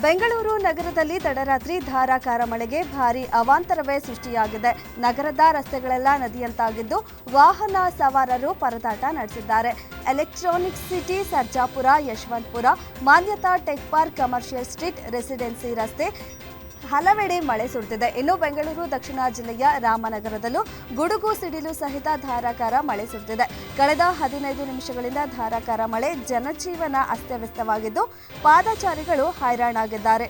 ಬೆಂಗಳೂರು ನಗರದಲ್ಲಿ ತಡರಾತ್ರಿ ಧಾರಾಕಾರ ಮಳೆಗೆ ಭಾರೀ ಅವಾಂತರವೇ ಸೃಷ್ಟಿಯಾಗಿದೆ. ನಗರದ ರಸ್ತೆಗಳೆಲ್ಲ ನದಿಯಂತಾಗಿದ್ದು ವಾಹನ ಸವಾರರು ಪರದಾಟ ನಡೆಸಿದ್ದಾರೆ. Electronic City, Sarjapur, Yeshwanthpur, Manyata Tech Park, Commercial Street, Residency ರಸ್ತೆ ಹಲವೆಡೆ ಮಳೆ ಸುರಿದಿದೆ. ಇನ್ನು ಬೆಂಗಳೂರು ದಕ್ಷಿಣ ಜಿಲ್ಲೆಯ ರಾಮನಗರದಲ್ಲೂ ಗುಡುಗು ಸಿಡಿಲು ಸಹಿತ ಧಾರಾಕಾರ ಮಳೆ ಸುರಿದಿದೆ. ಕಳೆದ 15 ನಿಮಿಷಗಳಿಂದ ಧಾರಾಕಾರ ಮಳೆ ಜನಜೀವನ ಅಸ್ತವ್ಯಸ್ತವಾಗಿದ್ದು ಪಾದಚಾರಿಗಳು ಹೈರಾಣಾಗಿದ್ದಾರೆ.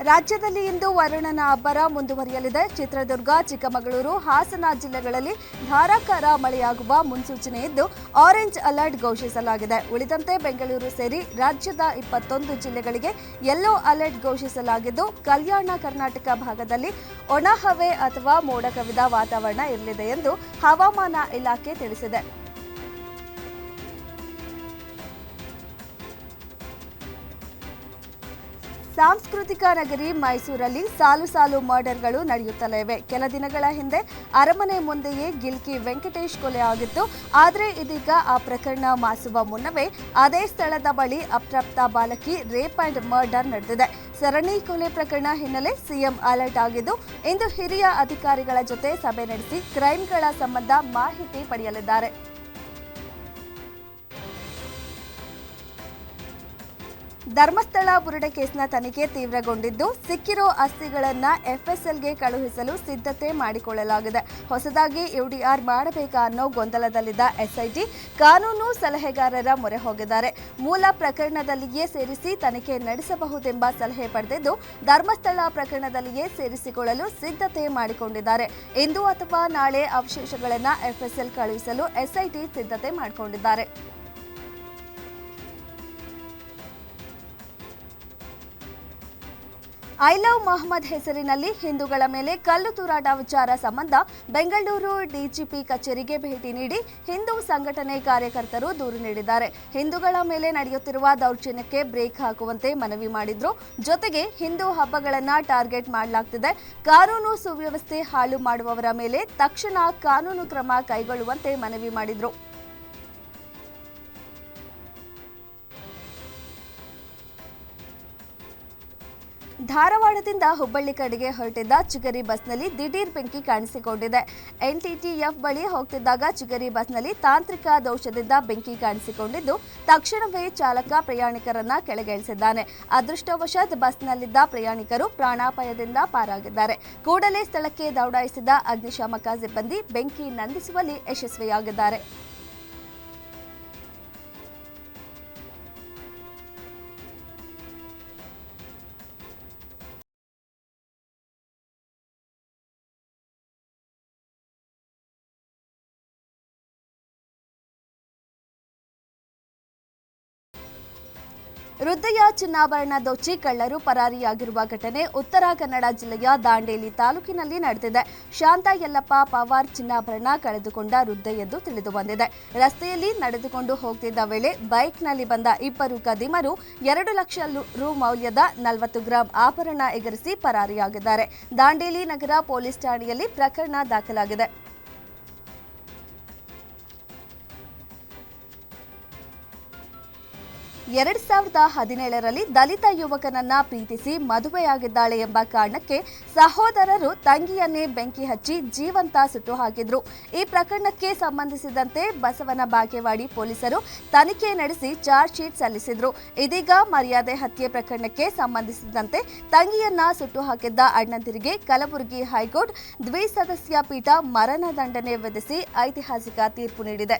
ರಾಜ್ಯದಲ್ಲಿ ಇಂದು ವರುಣನ ಅಬ್ಬರ ಮುಂದುವರಿಯಲಿದೆ. ಚಿತ್ರದುರ್ಗ, ಚಿಕ್ಕಮಗಳೂರು, ಹಾಸನ ಜಿಲ್ಲೆಗಳಲ್ಲಿ ಧಾರಾಕಾರ ಮಳೆಯಾಗುವ ಮುನ್ಸೂಚನೆ ಇದ್ದು ಆರೆಂಜ್ ಅಲರ್ಟ್ ಘೋಷಿಸಲಾಗಿದೆ. ಉಳಿದಂತೆ ಬೆಂಗಳೂರು ಸೇರಿ ರಾಜ್ಯದ 21 ಜಿಲ್ಲೆಗಳಿಗೆ ಯೆಲ್ಲೋ ಅಲರ್ಟ್ ಘೋಷಿಸಲಾಗಿದ್ದು ಕಲ್ಯಾಣ ಕರ್ನಾಟಕ ಭಾಗದಲ್ಲಿ ಒಣಹವೆ ಅಥವಾ ಮೋಡ ಕವಿದ ವಾತಾವರಣ ಇರಲಿದೆ ಎಂದು ಹವಾಮಾನ ಇಲಾಖೆ ತಿಳಿಸಿದೆ. ಸಾಂಸ್ಕೃತಿಕ ನಗರಿ ಮೈಸೂರಲ್ಲಿ ಸಾಲು ಸಾಲು ಮರ್ಡರ್ಗಳು ನಡೆಯುತ್ತಲೇ ಇವೆ. ಕೆಲ ದಿನಗಳ ಹಿಂದೆ ಅರಮನೆ ಮುಂದೆಯೇ ಗಿಲ್ಕಿ ವೆಂಕಟೇಶ್ ಕೊಲೆ ಆಗಿತ್ತು. ಆದರೆ ಇದೀಗ ಆ ಪ್ರಕರಣ ಮಾಸುವ ಮುನ್ನವೇ ಅದೇ ಸ್ಥಳದ ಬಳಿ ಅಪ್ರಾಪ್ತ ಬಾಲಕಿ ರೇಪ್ ಅಂಡ್ ಮರ್ಡರ್ ನಡೆದಿದೆ. ಸರಣಿ ಕೊಲೆ ಪ್ರಕರಣ ಹಿನ್ನೆಲೆ ಸಿಎಂ ಅಲರ್ಟ್ ಆಗಿದ್ದು ಇಂದು ಹಿರಿಯ ಅಧಿಕಾರಿಗಳ ಜೊತೆ ಸಭೆ ನಡೆಸಿ ಕ್ರೈಮ್ಗಳ ಸಂಬಂಧ ಮಾಹಿತಿ ಪಡೆಯಲಿದ್ದಾರೆ. ಧರ್ಮಸ್ಥಳ ಬುರುಡೆ ಕೇಸ್ನ ತನಿಖೆ ತೀವ್ರಗೊಂಡಿದ್ದು ಸಿಕ್ಕಿರೋ ಆಸ್ತಿಗಳನ್ನು ಎಫ್ಎಸ್ಎಲ್ಗೆ ಕಳುಹಿಸಲು ಸಿದ್ಧತೆ ಮಾಡಿಕೊಳ್ಳಲಾಗಿದೆ. ಹೊಸದಾಗಿ ಯುಡಿಆರ್ ಮಾಡಬೇಕಾ ಅನ್ನೋ ಗೊಂದಲದಲ್ಲಿದ್ದ ಎಸ್ಐಟಿ ಕಾನೂನು ಸಲಹೆಗಾರರ ಮೊರೆ ಹೋಗಿದ್ದಾರೆ. ಮೂಲ ಪ್ರಕರಣದಲ್ಲಿಯೇ ಸೇರಿಸಿ ತನಿಖೆ ನಡೆಸಬಹುದೆಂಬ ಸಲಹೆ ಪಡೆದಿದ್ದು ಧರ್ಮಸ್ಥಳ ಪ್ರಕರಣದಲ್ಲಿಯೇ ಸೇರಿಸಿಕೊಳ್ಳಲು ಸಿದ್ಧತೆ ಮಾಡಿಕೊಂಡಿದ್ದಾರೆ. ಇಂದು ಅಥವಾ ನಾಳೆ ಅವಶೇಷಗಳನ್ನು ಎಫ್ಎಸ್ಎಲ್ ಕಳುಹಿಸಲು ಎಸ್ಐಟಿ ಸಿದ್ಧತೆ ಮಾಡಿಕೊಂಡಿದ್ದಾರೆ. ಐ ಲವ್ ಮೊಹಮ್ಮದ್ ಹೆಸರಿನಲ್ಲಿ ಹಿಂದೂಗಳ ಮೇಲೆ ಕಲ್ಲು ತೂರಾಟ ವಿಚಾರ ಸಂಬಂಧ ಬೆಂಗಳೂರು ಡಿಜಿಪಿ ಕಚೇರಿಗೆ ಭೇಟಿ ನೀಡಿ ಹಿಂದೂ ಸಂಘಟನೆ ಕಾರ್ಯಕರ್ತರು ದೂರು ನೀಡಿದ್ದಾರೆ. ಹಿಂದೂಗಳ ಮೇಲೆ ನಡೆಯುತ್ತಿರುವ ದೌರ್ಜನ್ಯಕ್ಕೆ ಬ್ರೇಕ್ ಹಾಕುವಂತೆ ಮನವಿ ಮಾಡಿದ್ರು. ಜೊತೆಗೆ ಹಿಂದೂ ಹಬ್ಬಗಳನ್ನು ಟಾರ್ಗೆಟ್ ಮಾಡಲಾಗ್ತಿದೆ, ಕಾನೂನು ಸುವ್ಯವಸ್ಥೆ ಹಾಳು ಮಾಡುವವರ ಮೇಲೆ ತಕ್ಷಣ ಕಾನೂನು ಕ್ರಮ ಕೈಗೊಳ್ಳುವಂತೆ ಮನವಿ ಮಾಡಿದ್ರು. ಧಾರವಾಡದಿಂದ ಹುಬ್ಬಳ್ಳಿ ಕಡೆಗೆ ಹೊರಟಿದ್ದ ಚಿಗರಿ ಬಸ್ನಲ್ಲಿ ದಿಢೀರ್ ಬೆಂಕಿ ಕಾಣಿಸಿಕೊಂಡಿದೆ. ಎನ್ಟಿಟಿಎಫ್ ಬಳಿ ಹೋಗ್ತಿದ್ದಾಗ ಚಿಗರಿ ಬಸ್ನಲ್ಲಿ ತಾಂತ್ರಿಕ ದೋಷದಿಂದ ಬೆಂಕಿ ಕಾಣಿಸಿಕೊಂಡಿದ್ದು ತಕ್ಷಣವೇ ಚಾಲಕ ಪ್ರಯಾಣಿಕರನ್ನ ಕೆಳಗಿಳಿಸಿದ್ದಾನೆ. ಅದೃಷ್ಟವಶಾತ್ ಬಸ್ನಲ್ಲಿದ್ದ ಪ್ರಯಾಣಿಕರು ಪ್ರಾಣಾಪಾಯದಿಂದ ಪಾರಾಗಿದ್ದಾರೆ. ಕೂಡಲೇ ಸ್ಥಳಕ್ಕೆ ದೌಡಾಯಿಸಿದ ಅಗ್ನಿಶಾಮಕ ಸಿಬ್ಬಂದಿ ಬೆಂಕಿ ನಂದಿಸುವಲ್ಲಿ ಯಶಸ್ವಿಯಾಗಿದ್ದಾರೆ. ವೃದ್ಧೆಯ ಚಿನ್ನಾಭರಣ ದೋಚಿ ಕಳ್ಳರು ಪರಾರಿಯಾಗಿರುವ ಘಟನೆ ಉತ್ತರ ಕನ್ನಡ ಜಿಲ್ಲೆಯ ದಾಂಡೇಲಿ ತಾಲೂಕಿನಲ್ಲಿ ನಡೆದಿದೆ. ಶಾಂತ ಯಲ್ಲಪ್ಪ ಪವಾರ್ ಚಿನ್ನಾಭರಣ ಕಳೆದುಕೊಂಡ ವೃದ್ಧೆಯೆಂದು ತಿಳಿದುಬಂದಿದೆ. ರಸ್ತೆಯಲ್ಲಿ ನಡೆದುಕೊಂಡು ಹೋಗ್ತಿದ್ದ ವೇಳೆ ಬೈಕ್ನಲ್ಲಿ ಬಂದ ಇಬ್ಬರು ಕದಿಮರು 2 ಲಕ್ಷ ರು ಮೌಲ್ಯದ 40 ಗ್ರಾಂ ಆಭರಣ ಎಗರಿಸಿ ಪರಾರಿಯಾಗಿದ್ದಾರೆ. ದಾಂಡೇಲಿ ನಗರ ಪೊಲೀಸ್ ಠಾಣೆಯಲ್ಲಿ ಪ್ರಕರಣ ದಾಖಲಾಗಿದೆ. 2017ರಲ್ಲಿ ದಲಿತ ಯುವಕನನ್ನ ಪ್ರೀತಿಸಿ ಮದುವೆಯಾಗಿದ್ದಾಳೆ ಎಂಬ ಕಾರಣಕ್ಕೆ ಸಹೋದರರು ತಂಗಿಯನ್ನೇ ಬೆಂಕಿ ಹಚ್ಚಿ ಜೀವಂತ ಸುಟ್ಟು ಹಾಕಿದ್ರು. ಈ ಪ್ರಕರಣಕ್ಕೆ ಸಂಬಂಧಿಸಿದಂತೆ ಬಸವನ ಬಾಗೇವಾಡಿ ಪೊಲೀಸರು ತನಿಖೆ ನಡೆಸಿ ಚಾರ್ಜ್ ಶೀಟ್ ಸಲ್ಲಿಸಿದ್ರು. ಇದೀಗ ಮರ್ಯಾದೆ ಹತ್ಯೆ ಪ್ರಕರಣಕ್ಕೆ ಸಂಬಂಧಿಸಿದಂತೆ ತಂಗಿಯನ್ನ ಸುಟ್ಟು ಹಾಕಿದ್ದ ಅಣ್ಣಂದಿರಿಗೆ ಕಲಬುರಗಿ ಹೈಕೋರ್ಟ್ ದ್ವಿಸದಸ್ಯ ಪೀಠ ಮರಣದಂಡನೆ ವಿಧಿಸಿ ಐತಿಹಾಸಿಕ ತೀರ್ಪು ನೀಡಿದೆ.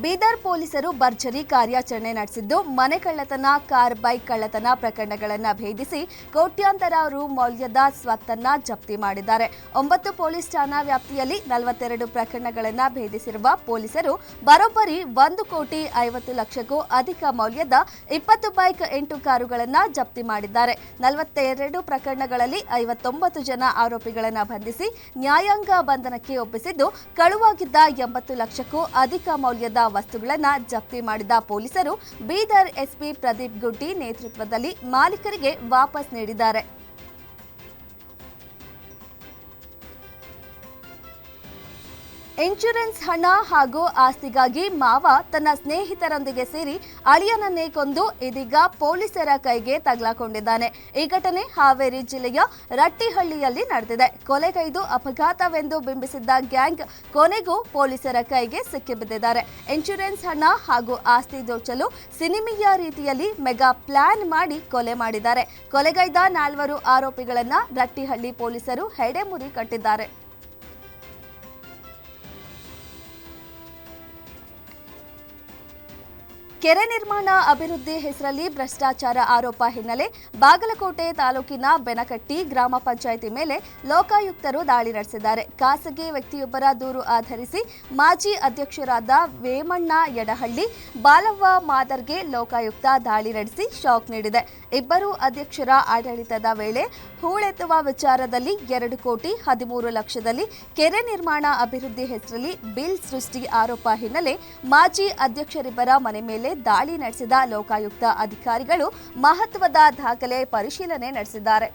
ಬೀದರ್ ಪೊಲೀಸರು ಭರ್ಜರಿ ಕಾರ್ಯಾಚರಣೆ ನಡೆಸಿದ್ದು ಮನೆ ಕಳ್ಳತನ, ಕಾರ್ ಬೈಕ್ ಕಳ್ಳತನ ಪ್ರಕರಣಗಳನ್ನು ಭೇದಿಸಿ ಕೋಟ್ಯಾಂತರ ರು ಮೌಲ್ಯದ ಸ್ವತ್ತನ್ನ ಜಪ್ತಿ ಮಾಡಿದ್ದಾರೆ. 9 ಪೊಲೀಸ್ ಠಾಣಾ ವ್ಯಾಪ್ತಿಯಲ್ಲಿ 42 ಪ್ರಕರಣಗಳನ್ನು ಭೇದಿಸಿರುವ ಪೊಲೀಸರು ಬರೋಬ್ಬರಿ 1,50,00,000ಕ್ಕೂ ಅಧಿಕ ಮೌಲ್ಯದ 20 ಬೈಕ್, 8 ಕಾರುಗಳನ್ನು ಜಪ್ತಿ ಮಾಡಿದ್ದಾರೆ. 42 ಪ್ರಕರಣಗಳಲ್ಲಿ 59 ಜನ ಆರೋಪಿಗಳನ್ನು ಬಂಧಿಸಿ ನ್ಯಾಯಾಂಗ ಬಂಧನಕ್ಕೆ ಒಪ್ಪಿಸಿದ್ದು ಕಳುವಾಗಿದ್ದ 80 ಲಕ್ಷಕ್ಕೂ ಅಧಿಕ ಮೌಲ್ಯದ ವಸ್ತುಗಳನ್ನು ಜಪ್ತಿ ಮಾಡಿದ ಪೊಲೀಸರು ಬೀದರ್ ಎಸ್ಪಿ ಪ್ರದೀಪ್ ಗುಡ್ಡಿ ನೇತೃತ್ವದಲ್ಲಿ ಮಾಲೀಕರಿಗೆ ವಾಪಸ್ ನೀಡಿದ್ದಾರೆ. ಇನ್ಶೂರೆನ್ಸ್ ಹಣ ಹಾಗೂ ಆಸ್ತಿಗಾಗಿ ಮಾವ ತನ್ನ ಸ್ನೇಹಿತರೊಂದಿಗೆ ಸೇರಿ ಅಳಿಯನನ್ನೇ ಕೊಂದು ಇದೀಗ ಪೊಲೀಸರ ಕೈಗೆ ತಗಲಾಕೊಂಡಿದ್ದಾನೆ. ಈ ಘಟನೆ ಹಾವೇರಿ ಜಿಲ್ಲೆಯ ರಟ್ಟಿಹಳ್ಳಿಯಲ್ಲಿ ನಡೆದಿದೆ. ಕೊಲೆಗೈದು ಅಪಘಾತವೆಂದು ಬಿಂಬಿಸಿದ್ದ ಗ್ಯಾಂಗ್ ಕೊನೆಗೂ ಪೊಲೀಸರ ಕೈಗೆ ಸಿಕ್ಕಿಬಿದ್ದಿದ್ದಾರೆ. ಇನ್ಶೂರೆನ್ಸ್ ಹಣ ಹಾಗೂ ಆಸ್ತಿ ದೋಚಲು ಸಿನಿಮೀಯ ರೀತಿಯಲ್ಲಿ ಮೆಗಾ ಪ್ಲಾನ್ ಮಾಡಿ ಕೊಲೆ ಮಾಡಿದ್ದಾರೆ. ಕೊಲೆಗೈದ 4 ಆರೋಪಿಗಳನ್ನ ರಟ್ಟಿಹಳ್ಳಿ ಪೊಲೀಸರು ಹೆಡೆಮುರಿ ಕಟ್ಟಿದ್ದಾರೆ. ಕೆರೆ ನಿರ್ಮಾಣ ಅಭಿವೃದ್ಧಿ ಹೆಸರಲ್ಲಿ ಭ್ರಷ್ಟಾಚಾರ ಆರೋಪ ಹಿನ್ನೆಲೆ ಬಾಗಲಕೋಟೆ ತಾಲೂಕಿನ ಬೆನಕಟ್ಟಿ ಗ್ರಾಮ ಪಂಚಾಯಿತಿ ಮೇಲೆ ಲೋಕಾಯುಕ್ತರು ದಾಳಿ ನಡೆಸಿದ್ದಾರೆ. ಖಾಸಗಿ ವ್ಯಕ್ತಿಯೊಬ್ಬರ ದೂರು ಆಧರಿಸಿ ಮಾಜಿ ಅಧ್ಯಕ್ಷರಾದ ವೇಮಣ್ಣ ಯಡಹಳ್ಳಿ, ಬಾಲವ್ವ ಮಾದರ್ಗೆ ಲೋಕಾಯುಕ್ತ ದಾಳಿ ನಡೆಸಿ ಶಾಕ್ ನೀಡಿದೆ. ಇಬ್ಬರು ಅಧ್ಯಕ್ಷರ ಆಡಳಿತದ ವೇಳೆ ಹೂಳೆತ್ತುವ ವಿಚಾರದಲ್ಲಿ 2 ಕೋಟಿ 13 ಲಕ್ಷದಲ್ಲಿ ಕೆರೆ ನಿರ್ಮಾಣ ಅಭಿವೃದ್ಧಿ ಹೆಸರಲ್ಲಿ ಬಿಲ್ ಸೃಷ್ಟಿ ಆರೋಪ ಹಿನ್ನೆಲೆ ಮಾಜಿ ಅಧ್ಯಕ್ಷರಿಬ್ಬರ ಮನೆ ಮೇಲೆ ದಾಳಿ ನಡೆಸಿದ ಲೋಕಾಯುಕ್ತ ಅಧಿಕಾರಿಗಳು ಮಹತ್ವದ ದಾಖಲೆ ಪರಿಶೀಲನೆ ನಡೆಸಿದ್ದಾರೆ.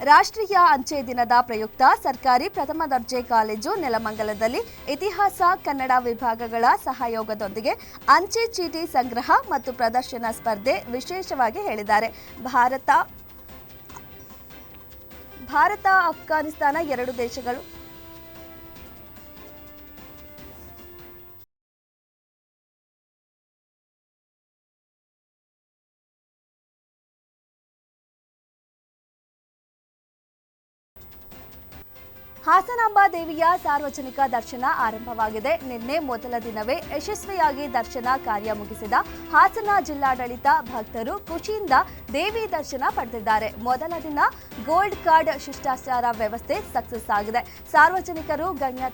ರಾಷ್ಟ್ರೀಯ ಅಂಚೆ ದಿನದ ಪ್ರಯುಕ್ತ ಸರ್ಕಾರಿ ಪ್ರಥಮ ದರ್ಜೆ ಕಾಲೇಜು ನೆಲಮಂಗಲದಲ್ಲಿ ಇತಿಹಾಸ, ಕನ್ನಡ ವಿಭಾಗಗಳ ಸಹಯೋಗದೊಂದಿಗೆ ಅಂಚೆ ಚೀಟಿ ಸಂಗ್ರಹ ಮತ್ತು ಪ್ರದರ್ಶನ ಸ್ಪರ್ಧೆ ವಿಶೇಷವಾಗಿ ಹೇಳಿದ್ದಾರೆ. ಭಾರತ ಅಫ್ಘಾನಿಸ್ತಾನ 2 ದೇಶಗಳು ಹಾಸನಾಂಬ ದೇವಿಯ ಸಾರ್ವಜನಿಕ ದರ್ಶನ ಆರಂಭವಾಗಿದೆ. ನಿನ್ನೆ ಮೊದಲ ದಿನವೇ ಯಶಸ್ವಿಯಾಗಿ ದರ್ಶನ ಕಾರ್ಯ ಮುಗಿಸಿದ ಹಾಸನ ಜಿಲ್ಲಾಡಳಿತ ಭಕ್ತರು ಖುಷಿಯಿಂದ ದೇವಿ ದರ್ಶನ ಪಡೆದಿದ್ದಾರೆ. ಮೊದಲ ದಿನ ಗೋಲ್ಡ್ ಕಾರ್ಡ್ ಶಿಷ್ಟಾಚಾರ ವ್ಯವಸ್ಥೆ ಸಕ್ಸಸ್ ಆಗಿದೆ. ಸಾರ್ವಜನಿಕರು ಗಣ್ಯ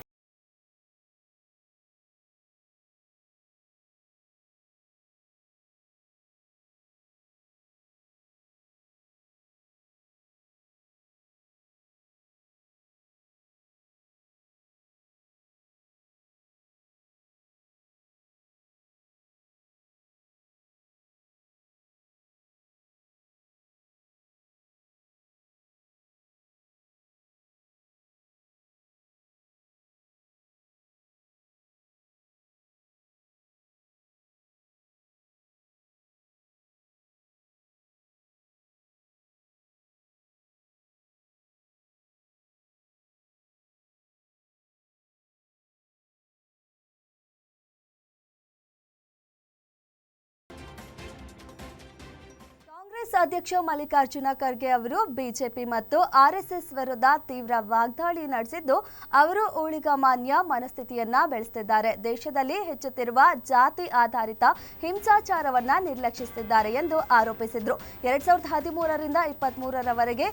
ಕಾಂಗ್ರೆಸ್ ಅಧ್ಯಕ್ಷ ಮಲ್ಲಿಕಾರ್ಜುನ ಖರ್ಗೆ ಅವರು ಬಿಜೆಪಿ ಮತ್ತು ಆರ್ಎಸ್ಎಸ್ ವಿರುದ್ಧ ತೀವ್ರ ವಾಗ್ದಾಳಿ ನಡೆಸಿದ್ದು, ಅವರು ಊಳಿಗಮಾನ್ಯ ಮನಸ್ಥಿತಿಯನ್ನ ಬೆಳೆಸುತ್ತಿದ್ದಾರೆ. ದೇಶದಲ್ಲಿ ಹೆಚ್ಚುತ್ತಿರುವ ಜಾತಿ ಆಧಾರಿತ ಹಿಂಸಾಚಾರವನ್ನ ನಿರ್ಲಕ್ಷಿಸುತ್ತಿದ್ದಾರೆ ಎಂದು ಆರೋಪಿಸಿದರು. 2013ರಿಂದ 23ರವರೆಗೆ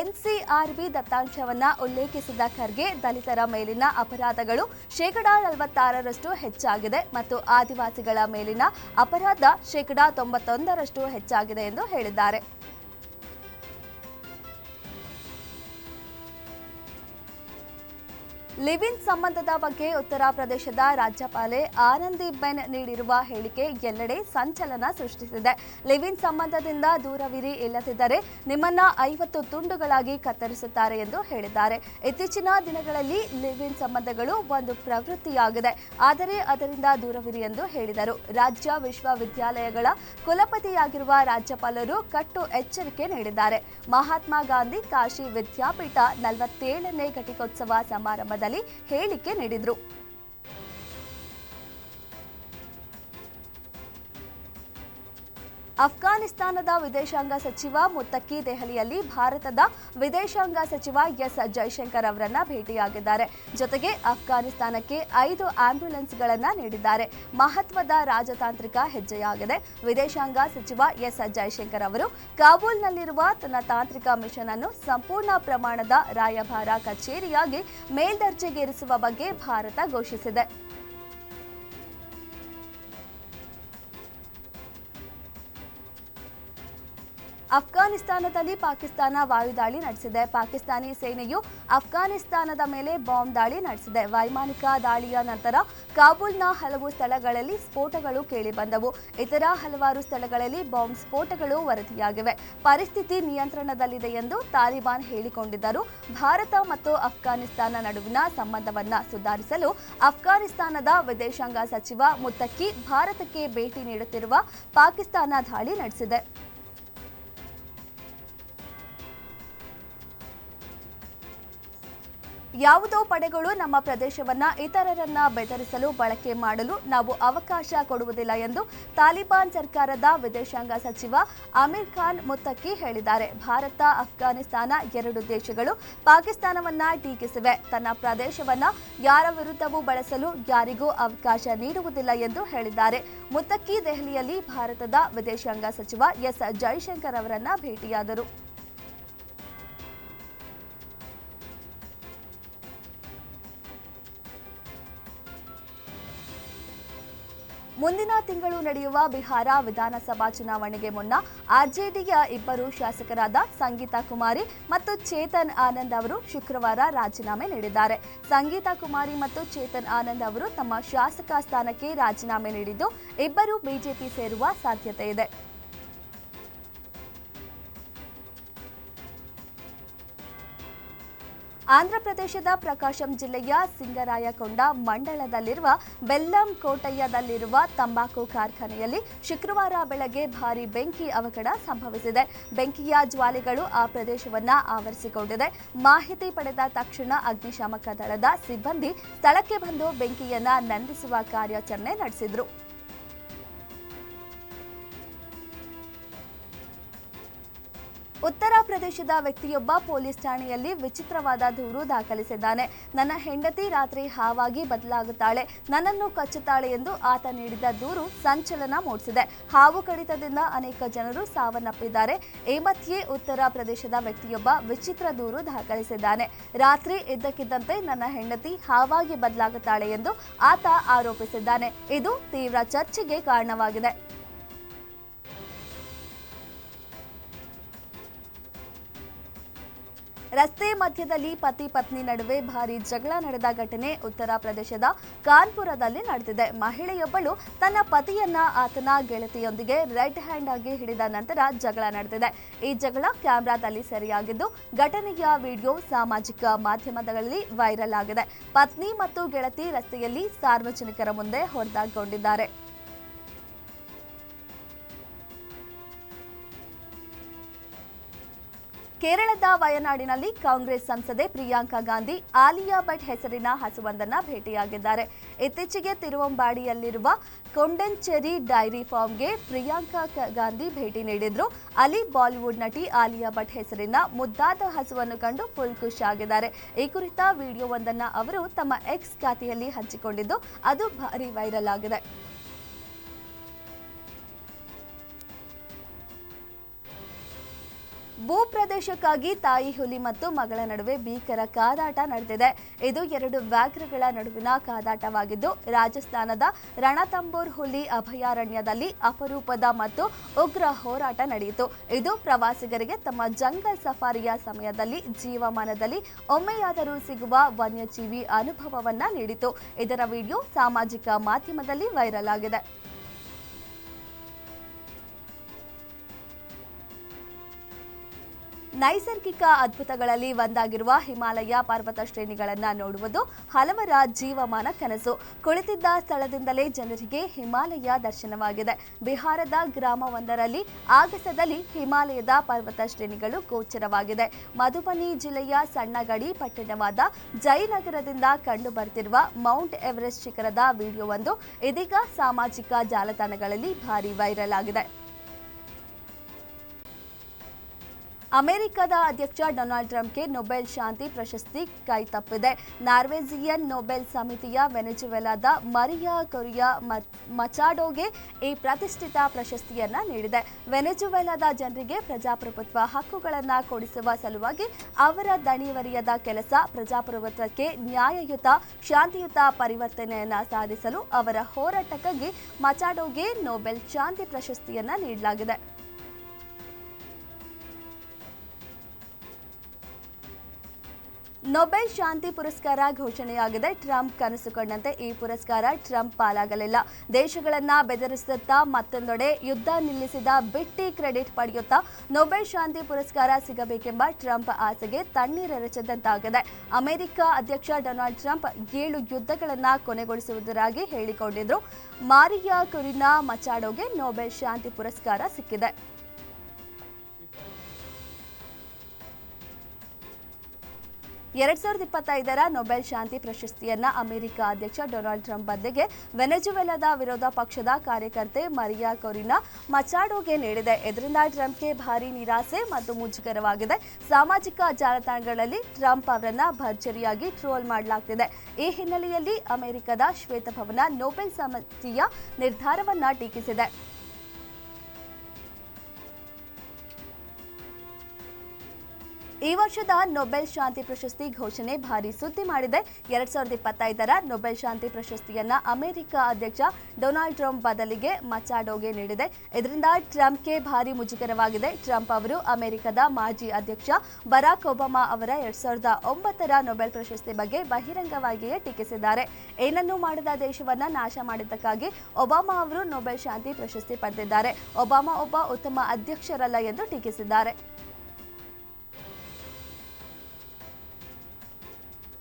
ಎನ್ಸಿಆರ್ಬಿ ದತ್ತಾಂಶವನ್ನ ಉಲ್ಲೇಖಿಸಿದ ಖರ್ಗೆ, ದಲಿತರ ಮೇಲಿನ ಅಪರಾಧಗಳು 46% ಹೆಚ್ಚಾಗಿದೆ ಮತ್ತು ಆದಿವಾಸಿಗಳ ಮೇಲಿನ ಅಪರಾಧ 91% ಹೆಚ್ಚಾಗಿದೆ ಎಂದು ಹೇಳಿದ್ದಾರೆ. ಲಿವ್ ಇನ್ ಸಂಬಂಧದ ಬಗ್ಗೆ ಉತ್ತರ ಪ್ರದೇಶದ ರಾಜ್ಯಪಾಲೆ ಆನಂದಿಬೆನ್ ನೀಡಿರುವ ಹೇಳಿಕೆ ಎಲ್ಲೆಡೆ ಸಂಚಲನ ಸೃಷ್ಟಿಸಿದೆ. ಲಿವ್ ಇನ್ ಸಂಬಂಧದಿಂದ ದೂರವಿರಿ, ಇಲ್ಲದಿದ್ದರೆ ನಿಮ್ಮನ್ನ 50 ತುಂಡುಗಳಾಗಿ ಕತ್ತರಿಸುತ್ತಾರೆ ಎಂದು ಹೇಳಿದ್ದಾರೆ. ಇತ್ತೀಚಿನ ದಿನಗಳಲ್ಲಿ ಲಿವ್ ಇನ್ ಸಂಬಂಧಗಳು ಒಂದು ಪ್ರವೃತ್ತಿಯಾಗಿದೆ, ಆದರೆ ಅದರಿಂದ ದೂರವಿರಿ ಎಂದು ಹೇಳಿದರು. ರಾಜ್ಯ ವಿಶ್ವವಿದ್ಯಾಲಯಗಳ ಕುಲಪತಿಯಾಗಿರುವ ರಾಜ್ಯಪಾಲರು ಕಟ್ಟು ಎಚ್ಚರಿಕೆ ನೀಡಿದ್ದಾರೆ. ಮಹಾತ್ಮ ಗಾಂಧಿ ಕಾಶಿ ವಿದ್ಯಾಪೀಠ 47ನೇ ಘಟಿಕೋತ್ಸವ ಸಮಾರಂಭದಲ್ಲಿ ಹೇಳಿಕೆ ನೀಡಿದರು. ಅಫ್ಘಾನಿಸ್ತಾನದ ವಿದೇಶಾಂಗ ಸಚಿವ ಮುತ್ತಕ್ಕಿ ದೆಹಲಿಯಲ್ಲಿ ಭಾರತದ ವಿದೇಶಾಂಗ ಸಚಿವ ಎಸ್ ಜೈಶಂಕರ್ ಅವರನ್ನ ಭೇಟಿಯಾಗಿದ್ದಾರೆ. ಜೊತೆಗೆ ಅಫ್ಘಾನಿಸ್ತಾನಕ್ಕೆ 5 ಆಂಬ್ಯುಲೆನ್ಸ್ಗಳನ್ನು ನೀಡಿದ್ದಾರೆ. ಮಹತ್ವದ ರಾಜತಾಂತ್ರಿಕ ಹೆಜ್ಜೆಯಾಗಿದೆ. ವಿದೇಶಾಂಗ ಸಚಿವ ಎಸ್ ಜೈಶಂಕರ್ ಅವರು ಕಾಬೂಲ್ನಲ್ಲಿರುವ ತನ್ನ ತಾಂತ್ರಿಕ ಮಿಷನ್ ಅನ್ನು ಸಂಪೂರ್ಣ ಪ್ರಮಾಣದ ರಾಯಭಾರ ಕಚೇರಿಯಾಗಿ ಮೇಲ್ದರ್ಜೆಗೇರಿಸುವ ಬಗ್ಗೆ ಭಾರತ ಘೋಷಿಸಿದೆ. ಅಫ್ಘಾನಿಸ್ತಾನದಲ್ಲಿ ಪಾಕಿಸ್ತಾನ ವಾಯುದಾಳಿ ನಡೆಸಿದೆ. ಪಾಕಿಸ್ತಾನಿ ಸೇನೆಯು ಅಫ್ಘಾನಿಸ್ತಾನದ ಮೇಲೆ ಬಾಂಬ್ ದಾಳಿ ನಡೆಸಿದೆ. ವೈಮಾನಿಕ ದಾಳಿಯ ನಂತರ ಕಾಬೂಲ್ನ ಹಲವು ಸ್ಥಳಗಳಲ್ಲಿ ಸ್ಫೋಟಗಳು ಕೇಳಿಬಂದವು. ಇತರ ಹಲವಾರು ಸ್ಥಳಗಳಲ್ಲಿ ಬಾಂಬ್ ಸ್ಫೋಟಗಳು ವರದಿಯಾಗಿವೆ. ಪರಿಸ್ಥಿತಿ ನಿಯಂತ್ರಣದಲ್ಲಿದೆ ಎಂದು ತಾಲಿಬಾನ್ ಹೇಳಿಕೊಂಡಿದ್ದರು. ಭಾರತ ಮತ್ತು ಅಫ್ಘಾನಿಸ್ತಾನ ನಡುವಿನ ಸಂಬಂಧವನ್ನು ಸುಧಾರಿಸಲು ಅಫ್ಘಾನಿಸ್ತಾನದ ವಿದೇಶಾಂಗ ಸಚಿವ ಮುತ್ತಕ್ಕಿ ಭಾರತಕ್ಕೆ ಭೇಟಿ ನೀಡುತ್ತಿರುವ ಪಾಕಿಸ್ತಾನ ದಾಳಿ ನಡೆಸಿದೆ. ಯಾವುದೋ ಪಡೆಗಳು ನಮ್ಮ ಪ್ರದೇಶವನ್ನ ಇತರರನ್ನ ಬೆದರಿಸಲು ಬಳಕೆ ಮಾಡಲು ನಾವು ಅವಕಾಶ ಕೊಡುವುದಿಲ್ಲ ಎಂದು ತಾಲಿಬಾನ್ ಸರ್ಕಾರದ ವಿದೇಶಾಂಗ ಸಚಿವ ಅಮೀರ್ ಖಾನ್ ಮುತ್ತಕ್ಕಿ ಹೇಳಿದ್ದಾರೆ. ಭಾರತ, ಅಫ್ಘಾನಿಸ್ತಾನ ಎರಡು ದೇಶಗಳು ಪಾಕಿಸ್ತಾನವನ್ನ ಟೀಕಿಸಿವೆ. ತನ್ನ ಪ್ರದೇಶವನ್ನ ಯಾರ ವಿರುದ್ಧವೂ ಬಳಸಲು ಯಾರಿಗೂ ಅವಕಾಶ ನೀಡುವುದಿಲ್ಲ ಎಂದು ಹೇಳಿದ್ದಾರೆ. ಮುತ್ತಕ್ಕಿ ದೆಹಲಿಯಲ್ಲಿ ಭಾರತದ ವಿದೇಶಾಂಗ ಸಚಿವ ಎಸ್ ಜೈಶಂಕರ್ ಅವರನ್ನ ಭೇಟಿಯಾದರು. ಮುಂದಿನ ತಿಂಗಳು ನಡೆಯುವ ಬಿಹಾರ ವಿಧಾನಸಭಾ ಚುನಾವಣೆಗೆ ಮುನ್ನ ಆರ್ಜೆಡಿಯ ಇಬ್ಬರು ಶಾಸಕರಾದ ಸಂಗೀತಾ ಕುಮಾರಿ ಮತ್ತು ಚೇತನ್ ಆನಂದ್ ಅವರು ಶುಕ್ರವಾರ ರಾಜೀನಾಮೆ ನೀಡಿದ್ದಾರೆ. ಸಂಗೀತಾ ಕುಮಾರಿ ಮತ್ತು ಚೇತನ್ ಆನಂದ್ ಅವರು ತಮ್ಮ ಶಾಸಕ ಸ್ಥಾನಕ್ಕೆ ರಾಜೀನಾಮೆ ನೀಡಿದ್ದು, ಇಬ್ಬರು ಬಿಜೆಪಿ ಸೇರುವ ಸಾಧ್ಯತೆ ಇದೆ. ಆಂಧ್ರಪ್ರದೇಶದ ಪ್ರಕಾಶಂ ಜಿಲ್ಲೆಯ ಸಿಂಗರಾಯಕೊಂಡ ಮಂಡಲದಲ್ಲಿರುವ ಬೆಲ್ಲಂ ಕೋಟಯ್ಯದಲ್ಲಿರುವ ತಂಬಾಕು ಕಾರ್ಖಾನೆಯಲ್ಲಿ ಶುಕ್ರವಾರ ಬೆಳಗ್ಗೆ ಭಾರೀ ಬೆಂಕಿ ಅವಘಡ ಸಂಭವಿಸಿದೆ. ಬೆಂಕಿಯ ಜ್ವಾಲೆಗಳು ಆ ಪ್ರದೇಶವನ್ನು ಆವರಿಸಿಕೊಂಡಿದೆ. ಮಾಹಿತಿ ಪಡೆದ ತಕ್ಷಣ ಅಗ್ನಿಶಾಮಕ ದಳದ ಸಿಬ್ಬಂದಿ ಸ್ಥಳಕ್ಕೆ ಬಂದು ಬೆಂಕಿಯನ್ನು ನಂದಿಸುವ ಕಾರ್ಯಾಚರಣೆ ನಡೆಸಿದರು. ಉತ್ತರ ಪ್ರದೇಶದ ವ್ಯಕ್ತಿಯೊಬ್ಬ ಪೊಲೀಸ್ ಠಾಣೆಯಲ್ಲಿ ವಿಚಿತ್ರವಾದ ದೂರು ದಾಖಲಿಸಿದ್ದಾನೆ. ನನ್ನ ಹೆಂಡತಿ ರಾತ್ರಿ ಹಾವಾಗಿ ಬದಲಾಗುತ್ತಾಳೆ, ನನ್ನನ್ನು ಕಚ್ಚುತ್ತಾಳೆ ಎಂದು ಆತ ನೀಡಿದ ದೂರು ಸಂಚಲನ ಮೂಡಿಸಿದೆ. ಹಾವು ಕಡಿತದಿಂದ ಅನೇಕ ಜನರು ಸಾವನ್ನಪ್ಪಿದ್ದಾರೆ. ಈ ಮಧ್ಯೆ ಉತ್ತರ ಪ್ರದೇಶದ ವ್ಯಕ್ತಿಯೊಬ್ಬ ವಿಚಿತ್ರ ದೂರು ದಾಖಲಿಸಿದ್ದಾನೆ. ರಾತ್ರಿ ಇದ್ದಕ್ಕಿದ್ದಂತೆ ನನ್ನ ಹೆಂಡತಿ ಹಾವಾಗಿ ಬದಲಾಗುತ್ತಾಳೆ ಎಂದು ಆತ ಆರೋಪಿಸಿದ್ದಾನೆ. ಇದು ತೀವ್ರ ಚರ್ಚೆಗೆ ಕಾರಣವಾಗಿದೆ. ರಸ್ತೆ ಮಧ್ಯದಲ್ಲಿ ಪತಿ ಪತ್ನಿ ನಡುವೆ ಭಾರೀ ಜಗಳ ನಡೆದ ಘಟನೆ ಉತ್ತರ ಪ್ರದೇಶದ ಕಾನ್ಪುರದಲ್ಲಿ ನಡೆದಿದೆ. ಮಹಿಳೆಯೊಬ್ಬಳು ತನ್ನ ಪತಿಯನ್ನ ಆತನ ಗೆಳತಿಯೊಂದಿಗೆ ರೆಡ್ ಹ್ಯಾಂಡ್ ಆಗಿ ಹಿಡಿದ ನಂತರ ಜಗಳ ನಡೆದಿದೆ. ಈ ಜಗಳ ಕ್ಯಾಮೆರಾದಲ್ಲಿ ಸೆರೆಯಾಗಿದ್ದು, ಘಟನೆಯ ವಿಡಿಯೋ ಸಾಮಾಜಿಕ ಮಾಧ್ಯಮಗಳಲ್ಲಿ ವೈರಲ್ ಆಗಿದೆ. ಪತ್ನಿ ಮತ್ತು ಗೆಳತಿ ರಸ್ತೆಯಲ್ಲಿ ಸಾರ್ವಜನಿಕರ ಮುಂದೆ ಹೊಡೆದಾಡಿಕೊಂಡಿದ್ದಾರೆ. ಕೇರಳದ ವಯನಾಡಿನಲ್ಲಿ ಕಾಂಗ್ರೆಸ್ ಸಂಸದೆ ಪ್ರಿಯಾಂಕಾ ಗಾಂಧಿ ಆಲಿಯಾ ಭಟ್ ಹೆಸರಿನ ಹಸುವೊಂದನ್ನು ಭೇಟಿಯಾಗಿದ್ದಾರೆ. ಇತ್ತೀಚೆಗೆ ತಿರುವಂಬಾಡಿಯಲ್ಲಿರುವ ಕೊಂಡಂಚೇರಿ ಡೈರಿ ಫಾರ್ಮ್ಗೆ ಪ್ರಿಯಾಂಕಾ ಗಾಂಧಿ ಭೇಟಿ ನೀಡಿದ್ರು. ಅಲ್ಲಿ ಬಾಲಿವುಡ್ ನಟಿ ಆಲಿಯಾ ಭಟ್ ಹೆಸರಿನ ಮುದ್ದಾದ ಹಸುವನ್ನು ಕಂಡು ಫುಲ್ ಖುಷಿಯಾಗಿದ್ದಾರೆ. ಈ ಕುರಿತ ವಿಡಿಯೋವೊಂದನ್ನು ಅವರು ತಮ್ಮ ಎಕ್ಸ್ ಖಾತೆಯಲ್ಲಿ ಹಂಚಿಕೊಂಡಿದ್ದು, ಅದು ಭಾರಿ ವೈರಲ್ ಆಗಿದೆ. ಭೂಪ್ರದೇಶಕ್ಕಾಗಿ ತಾಯಿ ಹುಲಿ ಮತ್ತು ಮಗಳ ನಡುವೆ ಭೀಕರ ಕಾದಾಟ ನಡೆದಿದೆ. ಇದು ಎರಡು ವ್ಯಾಘ್ರಗಳ ನಡುವಿನ ಕಾದಾಟವಾಗಿದ್ದು, ರಾಜಸ್ಥಾನದ ರಣತಂಬೋರ್ ಹುಲಿ ಅಭಯಾರಣ್ಯದಲ್ಲಿ ಅಪರೂಪದ ಮತ್ತು ಉಗ್ರ ಹೋರಾಟ ನಡೆಯಿತು. ಇದು ಪ್ರವಾಸಿಗರಿಗೆ ತಮ್ಮ ಜಂಗಲ್ ಸಫಾರಿಯ ಸಮಯದಲ್ಲಿ ಜೀವಮಾನದಲ್ಲಿ ಒಮ್ಮೆಯಾದರೂ ಸಿಗುವ ವನ್ಯಜೀವಿ ಅನುಭವವನ್ನ ನೀಡಿತು. ಇದರ ವಿಡಿಯೋ ಸಾಮಾಜಿಕ ಮಾಧ್ಯಮದಲ್ಲಿ ವೈರಲ್ ಆಗಿದೆ. ನೈಸರ್ಗಿಕ ಅದ್ಭುತಗಳಲ್ಲಿ ಒಂದಾಗಿರುವ ಹಿಮಾಲಯ ಪರ್ವತ ಶ್ರೇಣಿಗಳನ್ನು ನೋಡುವುದು ಹಲವರ ಜೀವಮಾನ ಕನಸು. ಕುಳಿತಿದ್ದ ಸ್ಥಳದಿಂದಲೇ ಜನರಿಗೆ ಹಿಮಾಲಯ ದರ್ಶನವಾಗಿದೆ. ಬಿಹಾರದ ಗ್ರಾಮವೊಂದರಲ್ಲಿ ಆಗಸದಲ್ಲಿ ಹಿಮಾಲಯದ ಪರ್ವತ ಶ್ರೇಣಿಗಳು ಗೋಚರವಾಗಿದೆ. ಮಧುಬನಿ ಜಿಲ್ಲೆಯ ಸಣ್ಣ ಗಡಿ ಪಟ್ಟಣವಾದ ಜಯನಗರದಿಂದ ಕಂಡು ಬರುತ್ತಿರುವ ಮೌಂಟ್ ಎವರೆಸ್ಟ್ ಶಿಖರದ ವಿಡಿಯೋವೊಂದು ಇದೀಗ ಸಾಮಾಜಿಕ ಜಾಲತಾಣಗಳಲ್ಲಿ ಭಾರಿ ವೈರಲ್ ಆಗಿದೆ. ಅಮೆರಿಕದ ಅಧ್ಯಕ್ಷ ಡೊನಾಲ್ಡ್ ಟ್ರಂಪ್ಗೆ ನೊಬೆಲ್ ಶಾಂತಿ ಪ್ರಶಸ್ತಿ ಕೈತಪ್ಪಿದೆ. ನಾರ್ವೇಜಿಯನ್ ನೊಬೆಲ್ ಸಮಿತಿಯ ವೆನೆಜುವೆಲಾದ ಮರಿಯಾ ಕೊರಿಯಾ ಮಚಾಡೋಗೆ ಈ ಪ್ರತಿಷ್ಠಿತ ಪ್ರಶಸ್ತಿಯನ್ನ ನೀಡಿದೆ. ವೆನೆಜುವೆಲಾದ ಜನರಿಗೆ ಪ್ರಜಾಪ್ರಭುತ್ವ ಹಕ್ಕುಗಳನ್ನು ಕೊಡಿಸುವ ಸಲುವಾಗಿ ಅವರ ದಣಿವರಿಯದ ಕೆಲಸ, ಪ್ರಜಾಪ್ರಭುತ್ವಕ್ಕೆ ನ್ಯಾಯಯುತ ಶಾಂತಿಯುತ ಪರಿವರ್ತನೆಯನ್ನು ಸಾಧಿಸಲು ಅವರ ಹೋರಾಟಕ್ಕಾಗಿ ಮಚಾಡೋಗೆ ನೊಬೆಲ್ ಶಾಂತಿ ಪ್ರಶಸ್ತಿಯನ್ನ ನೀಡಲಾಗಿದೆ. ನೊಬೆಲ್ ಶಾಂತಿ ಪುರಸ್ಕಾರ ಘೋಷಣೆಯಾಗಿದೆ. ಟ್ರಂಪ್ ಕನಸು ಕಂಡಂತೆ ಈ ಪುರಸ್ಕಾರ ಟ್ರಂಪ್ ಪಾಲಾಗಲಿಲ್ಲ. ದೇಶಗಳನ್ನ ಬೆದರಿಸುತ್ತಾ ಮತ್ತೊಂದೆಡೆ ಯುದ್ಧ ನಿಲ್ಲಿಸಿದ ಬಿಟ್ಟಿ ಕ್ರೆಡಿಟ್ ಪಡೆಯುತ್ತಾ ನೊಬೆಲ್ ಶಾಂತಿ ಪುರಸ್ಕಾರ ಸಿಗಬೇಕೆಂಬ ಟ್ರಂಪ್ ಆಸೆಗೆ ತಣ್ಣೀರೆರಚಿದಂತಾಗಿದೆ. ಅಮೆರಿಕ ಅಧ್ಯಕ್ಷ ಡೊನಾಲ್ಡ್ ಟ್ರಂಪ್ 7 ಯುದ್ಧಗಳನ್ನು ಕೊನೆಗೊಳಿಸುವುದಾಗಿ ಹೇಳಿಕೊಂಡಿದ್ರು. ಮಾರಿಯಾ ಕೊರಿನಾ ಮಚಾಡೋಗೆ ನೊಬೆಲ್ ಶಾಂತಿ ಪುರಸ್ಕಾರ ಸಿಕ್ಕಿದೆ. 2025ರ ನೊಬೆಲ್ ಶಾಂತಿ ಪ್ರಶಸ್ತಿಯನ್ನ ಅಮೆರಿಕ ಅಧ್ಯಕ್ಷ ಡೊನಾಲ್ಡ್ ಟ್ರಂಪ್ ಬದಲಿಗೆ ವೆನೆಜುವೆಲಾದ ವಿರೋಧ ಪಕ್ಷದ ಕಾರ್ಯಕರ್ತೆ ಮರಿಯಾ ಕೊರಿನಾ ಮಚಾಡೋಗೆ ನೀಡಿದೆ. ಇದರಿಂದ ಟ್ರಂಪ್ಗೆ ಭಾರೀ ನಿರಾಸೆ ಮತ್ತು ಮುಜುಗರವಾಗಿದೆ. ಸಾಮಾಜಿಕ ಜಾಲತಾಣಗಳಲ್ಲಿ ಟ್ರಂಪ್ ಅವರನ್ನ ಭರ್ಜರಿಯಾಗಿ ಟ್ರೋಲ್ ಮಾಡಲಾಗ್ತಿದೆ. ಈ ಹಿನ್ನೆಲೆಯಲ್ಲಿ ಅಮೆರಿಕದ ಶ್ವೇತಭವನ ನೊಬೆಲ್ ಸಮಿತಿಯ ನಿರ್ಧಾರವನ್ನ ಟೀಕಿಸಿದೆ. ಈ ವರ್ಷದ ನೊಬೆಲ್ ಶಾಂತಿ ಪ್ರಶಸ್ತಿ ಘೋಷಣೆ ಭಾರೀ ಸುದ್ದಿ ಮಾಡಿದೆ. 2025ರ ನೊಬೆಲ್ ಶಾಂತಿ ಪ್ರಶಸ್ತಿಯನ್ನ ಅಮೆರಿಕ ಅಧ್ಯಕ್ಷ ಡೊನಾಲ್ಡ್ ಟ್ರಂಪ್ ಬದಲಿಗೆ ಮಚಾಡೋಗೆ ನೀಡಿದೆ. ಇದರಿಂದ ಟ್ರಂಪ್ಗೆ ಭಾರೀ ಮುಜುಗರವಾಗಿದೆ. ಟ್ರಂಪ್ ಅವರು ಅಮೆರಿಕದ ಮಾಜಿ ಅಧ್ಯಕ್ಷ ಬರಾಕ್ ಒಬಾಮಾ ಅವರ 2009ರ ನೊಬೆಲ್ ಪ್ರಶಸ್ತಿ ಬಗ್ಗೆ ಬಹಿರಂಗವಾಗಿಯೇ ಟೀಕಿಸಿದ್ದಾರೆ. ಏನನ್ನೂ ಮಾಡದ ದೇಶವನ್ನ ನಾಶ ಮಾಡಿದ್ದಕ್ಕಾಗಿ ಒಬಾಮಾ ಅವರು ನೊಬೆಲ್ ಶಾಂತಿ ಪ್ರಶಸ್ತಿ ಪಡೆದಿದ್ದಾರೆ. ಒಬಾಮಾ ಒಬ್ಬ ಉತ್ತಮ ಅಧ್ಯಕ್ಷರಲ್ಲ ಎಂದು ಟೀಕಿಸಿದ್ದಾರೆ.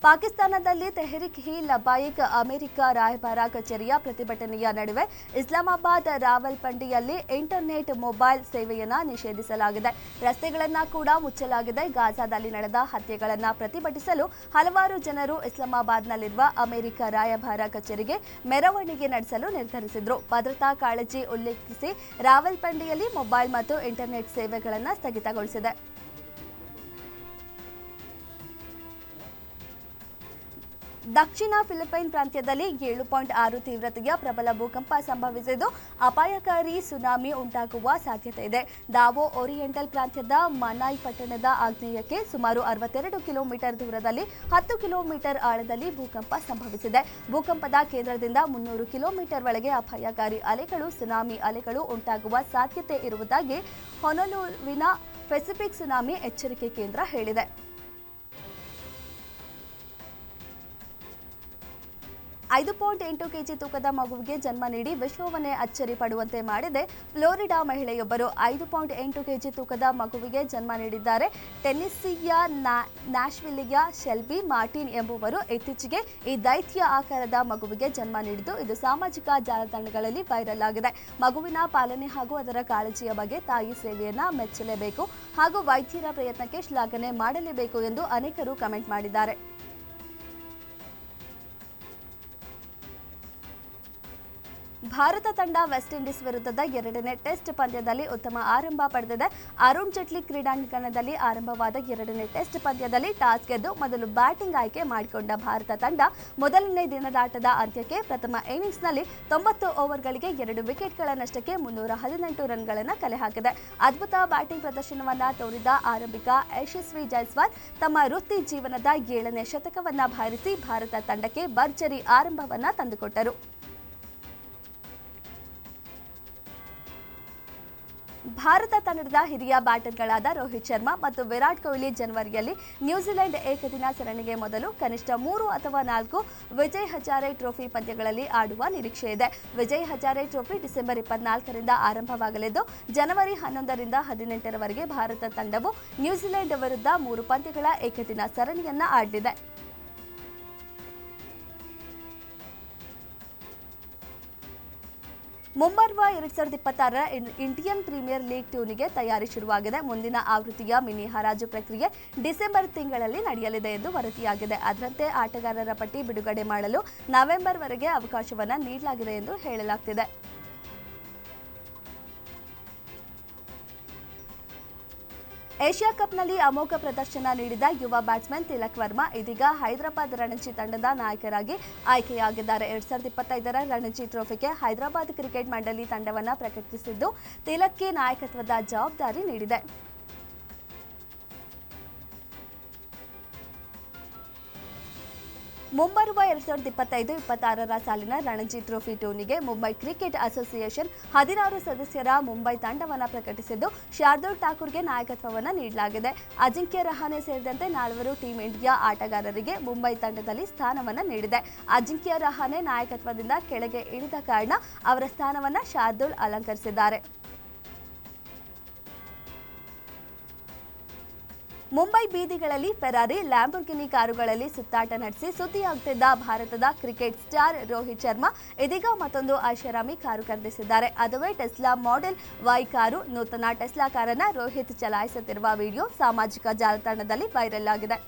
ಪಾಕಿಸ್ತಾನದಲ್ಲಿ ತೆಹರಿಕ್ ಇ ಲಬಾಯಿಕ್ ಅಮೆರಿಕ ರಾಯಭಾರ ಕಚೇರಿಯ ಪ್ರತಿಭಟನೆಯ ನಡುವೆ ಇಸ್ಲಾಮಾಬಾದ್ ರಾವಲ್ಪಿಂಡಿಯಲ್ಲಿ ಇಂಟರ್ನೆಟ್ ಮೊಬೈಲ್ ಸೇವೆಯನ್ನು ನಿಷೇಧಿಸಲಾಗಿದೆ. ರಸ್ತೆಗಳನ್ನು ಕೂಡ ಮುಚ್ಚಲಾಗಿದೆ. ಗಾಜಾದಲ್ಲಿ ನಡೆದ ಹತ್ಯೆಗಳನ್ನು ಪ್ರತಿಭಟಿಸಲು ಹಲವಾರು ಜನರು ಇಸ್ಲಾಮಾಬಾದ್ನಲ್ಲಿರುವ ಅಮೆರಿಕ ರಾಯಭಾರ ಕಚೇರಿಗೆ ಮೆರವಣಿಗೆ ನಡೆಸಲು ನಿರ್ಧರಿಸಿದರು. ಭದ್ರತಾ ಕಾಳಜಿ ಉಲ್ಲೇಖಿಸಿ ರಾವಲ್ಪಿಂಡಿಯಲ್ಲಿ ಮೊಬೈಲ್ ಮತ್ತು ಇಂಟರ್ನೆಟ್ ಸೇವೆಗಳನ್ನು ಸ್ಥಗಿತಗೊಳಿಸಿದೆ. ದಕ್ಷಿಣ ಫಿಲಿಪೈನ್ ಪ್ರಾಂತ್ಯದಲ್ಲಿ 7.6 ತೀವ್ರತೆಯ ಪ್ರಬಲ ಭೂಕಂಪ ಸಂಭವಿಸಿದ್ದು ಅಪಾಯಕಾರಿ ಸುನಾಮಿ ಉಂಟಾಗುವ ಸಾಧ್ಯತೆ ಇದೆ. ದಾವೋ ಓರಿಯೆಂಟಲ್ ಪ್ರಾಂತ್ಯದ ಮನಾಯ್ ಪಟ್ಟಣದ ಆಗ್ನೇಯಕ್ಕೆ ಸುಮಾರು 62 ಕಿಲೋಮೀಟರ್ ದೂರದಲ್ಲಿ 10 ಕಿಲೋಮೀಟರ್ ಆಳದಲ್ಲಿ ಭೂಕಂಪ ಸಂಭವಿಸಿದೆ. ಭೂಕಂಪದ ಕೇಂದ್ರದಿಂದ 300 ಕಿಲೋಮೀಟರ್ ಒಳಗೆ ಅಪಾಯಕಾರಿ ಅಲೆಗಳು, ಸುನಾಮಿ ಅಲೆಗಳು ಉಂಟಾಗುವ ಸಾಧ್ಯತೆ ಇರುವುದಾಗಿ ಹೊನೊಲುಲುವಿನ ಪೆಸಿಫಿಕ್ ಸುನಾಮಿ ಎಚ್ಚರಿಕೆ ಕೇಂದ್ರ ಹೇಳಿದೆ. 5.8 ಕೆಜಿ ತೂಕದ ಮಗುವಿಗೆ ಜನ್ಮ ನೀಡಿ ವಿಶ್ವವನ್ನೇ ಅಚ್ಚರಿ ಪಡುವಂತೆ ಮಾಡಿದೆ. ಫ್ಲೋರಿಡಾ ಮಹಿಳೆಯೊಬ್ಬರು 5.8 ಕೆಜಿ ತೂಕದ ಮಗುವಿಗೆ ಜನ್ಮ ನೀಡಿದ್ದಾರೆ. ಟೆನ್ನೆಸ್ಸಿಯ ನ್ಯಾಶ್ವಿಲ್ಲಿಯ ಶೆಲ್ಬಿ ಮಾರ್ಟಿನ್ ಎಂಬುವರು ಇತ್ತೀಚೆಗೆ ಈ ದೈತ್ಯ ಆಕಾರದ ಮಗುವಿಗೆ ಜನ್ಮ ನೀಡಿದ್ದು ಇದು ಸಾಮಾಜಿಕ ಜಾಲತಾಣಗಳಲ್ಲಿ ವೈರಲ್ ಆಗಿದೆ. ಮಗುವಿನ ಪಾಲನೆ ಹಾಗೂ ಅದರ ಕಾಳಜಿಯ ಬಗ್ಗೆ ತಾಯಿ ಸೇವೆಯನ್ನ ಮೆಚ್ಚಲೇಬೇಕು ಹಾಗೂ ವೈದ್ಯರ ಪ್ರಯತ್ನಕ್ಕೆ ಶ್ಲಾಘನೆ ಮಾಡಲೇಬೇಕು ಎಂದು ಅನೇಕರು ಕಮೆಂಟ್ ಮಾಡಿದ್ದಾರೆ. ಭಾರತ ತಂಡ ವೆಸ್ಟ್ ಇಂಡೀಸ್ ವಿರುದ್ಧದ 2ನೇ ಟೆಸ್ಟ್ ಪಂದ್ಯದಲ್ಲಿ ಉತ್ತಮ ಆರಂಭ ಪಡೆದಿದೆ. ಅರುಣ್ ಜೇಟ್ಲಿ ಕ್ರೀಡಾಂಗಣದಲ್ಲಿ ಆರಂಭವಾದ 2ನೇ ಟೆಸ್ಟ್ ಪಂದ್ಯದಲ್ಲಿ ಟಾಸ್ ಗೆದ್ದು ಮೊದಲು ಬ್ಯಾಟಿಂಗ್ ಆಯ್ಕೆ ಮಾಡಿಕೊಂಡ ಭಾರತ ತಂಡ ಮೊದಲನೇ ದಿನದಾಟದ ಅಂತ್ಯಕ್ಕೆ ಪ್ರಥಮ ಇನ್ನಿಂಗ್ಸ್ನಲ್ಲಿ 90 ಓವರ್ಗಳಿಗೆ 2 ವಿಕೆಟ್ಗಳ ನಷ್ಟಕ್ಕೆ 318 ರನ್ಗಳನ್ನು ಕಲೆ ಹಾಕಿದೆ. ಅದ್ಭುತ ಬ್ಯಾಟಿಂಗ್ ಪ್ರದರ್ಶನವನ್ನ ತೋರಿದ ಆರಂಭಿಕ ಯಶಸ್ವಿ ಜೈಸ್ವಾಲ್ ತಮ್ಮ ವೃತ್ತಿ ಜೀವನದ 7ನೇ ಶತಕವನ್ನ ಬಾರಿಸಿ ಭಾರತ ತಂಡಕ್ಕೆ ಭರ್ಜರಿ ಆರಂಭವನ್ನ ತಂದುಕೊಟ್ಟರು. ಭಾರತ ತಂಡದ ಹಿರಿಯ ಬ್ಯಾಟರ್ಗಳಾದ ರೋಹಿತ್ ಶರ್ಮಾ ಮತ್ತು ವಿರಾಟ್ ಕೊಹ್ಲಿ ಜನವರಿಯಲ್ಲಿ ನ್ಯೂಜಿಲೆಂಡ್ ಏಕದಿನ ಸರಣಿಗೆ ಮೊದಲು ಕನಿಷ್ಠ 3 ಅಥವಾ 4 ವಿಜಯ್ ಹಜಾರೆ ಟ್ರೋಫಿ ಪಂದ್ಯಗಳಲ್ಲಿ ಆಡುವ ನಿರೀಕ್ಷೆ ಇದೆ. ವಿಜಯ್ ಹಜಾರೆ ಟ್ರೋಫಿ ಡಿಸೆಂಬರ್ 24ರಿಂದ ಆರಂಭವಾಗಲಿದ್ದು ಜನವರಿ 11ರಿಂದ 18ರವರೆಗೆ ಭಾರತ ತಂಡವು ನ್ಯೂಜಿಲೆಂಡ್ ವಿರುದ್ಧ 3 ಪಂದ್ಯಗಳ ಏಕದಿನ ಸರಣಿಯನ್ನ ಆಡಲಿದೆ. ಮುಂಬರುವ 2026ರ ಇಂಡಿಯನ್ ಪ್ರೀಮಿಯರ್ ಲೀಗ್ ಟೂರ್ನಿಗೆ ತಯಾರಿ ಶುರುವಾಗಿದೆ. ಮುಂದಿನ ಆವೃತ್ತಿಯ ಮಿನಿ ಹರಾಜು ಪ್ರಕ್ರಿಯೆ ಡಿಸೆಂಬರ್ ತಿಂಗಳಲ್ಲಿ ನಡೆಯಲಿದೆ ಎಂದು ವರದಿಯಾಗಿದೆ. ಅದರಂತೆ ಆಟಗಾರರ ಪಟ್ಟಿ ಬಿಡುಗಡೆ ಮಾಡಲು ನವೆಂಬರ್ವರೆಗೆ ಅವಕಾಶವನ್ನು ನೀಡಲಾಗಿದೆ ಎಂದು ಹೇಳಲಾಗುತ್ತಿದೆ. ಏಷ್ಯಾ ಕಪ್ನಲ್ಲಿ ಅಮೋಘ ಪ್ರದರ್ಶನ ನೀಡಿದ ಯುವ ಬ್ಯಾಟ್ಸ್ಮನ್ ತಿಲಕ್ ವರ್ಮಾ ಇದೀಗ ಹೈದರಾಬಾದ್ ರಣಜಿ ತಂಡದ ನಾಯಕರಾಗಿ ಆಯ್ಕೆಯಾಗಿದ್ದಾರೆ. 2025ರ ರಣಜಿ ಟ್ರೋಫಿಗೆ ಹೈದರಾಬಾದ್ ಕ್ರಿಕೆಟ್ ಮಂಡಳಿ ತಂಡವನ್ನು ಪ್ರಕಟಿಸಿದ್ದು ತಿಲಕ್ಗೆ ನಾಯಕತ್ವದ ಜವಾಬ್ದಾರಿ ನೀಡಿದೆ. ಮುಂಬರುವ 2025-26ರ ಸಾಲಿನ ರಣಜಿ ಟ್ರೋಫಿ ಟೂರ್ನಿಗೆ ಮುಂಬೈ ಕ್ರಿಕೆಟ್ ಅಸೋಸಿಯೇಷನ್ 16 ಸದಸ್ಯರ ಮುಂಬೈ ತಂಡವನ್ನು ಪ್ರಕಟಿಸಿದ್ದು, ಶಾರ್ದೂಲ್ ಠಾಕೂರ್ಗೆ ನಾಯಕತ್ವವನ್ನು ನೀಡಲಾಗಿದೆ. ಅಜಿಂಕ್ಯ ರಹಾನೆ ಸೇರಿದಂತೆ 4 ಟೀಂ ಇಂಡಿಯಾ ಆಟಗಾರರಿಗೆ ಮುಂಬೈ ತಂಡದಲ್ಲಿ ಸ್ಥಾನವನ್ನು ನೀಡಿದೆ. ಅಜಿಂಕ್ಯ ರಹಾನೆ ನಾಯಕತ್ವದಿಂದ ಕೆಳಗೆ ಇಳಿದ ಕಾರಣ ಅವರ ಸ್ಥಾನವನ್ನು ಶಾರ್ದೂಲ್ ಅಲಂಕರಿಸಿದ್ದಾರೆ. ಮುಂಬೈ ಬೀದಿಗಳಲ್ಲಿ ಫೆರಾರಿ, ಲ್ಯಾಂಬೋರ್ಗಿನಿ ಕಾರುಗಳಲ್ಲಿ ಸುತ್ತಾಟ ನಡೆಸಿ ಸುದ್ದಿಯಾಗುತ್ತಿದ್ದ ಭಾರತದ ಕ್ರಿಕೆಟ್ ಸ್ಟಾರ್ ರೋಹಿತ್ ಶರ್ಮಾ ಇದೀಗ ಮತ್ತೊಂದು ಐಷಾರಾಮಿ ಕಾರು ಖರೀದಿಸಿದ್ದಾರೆ. ಅದುವೇ ಟೆಸ್ಲಾ ಮಾಡೆಲ್ ವೈ ಕಾರು. ನೂತನ ಟೆಸ್ಲಾ ಕಾರನ್ನು ರೋಹಿತ್ ಚಲಾಯಿಸುತ್ತಿರುವ ವಿಡಿಯೋ ಸಾಮಾಜಿಕ ಜಾಲತಾಣದಲ್ಲಿ ವೈರಲ್ ಆಗಿದೆ.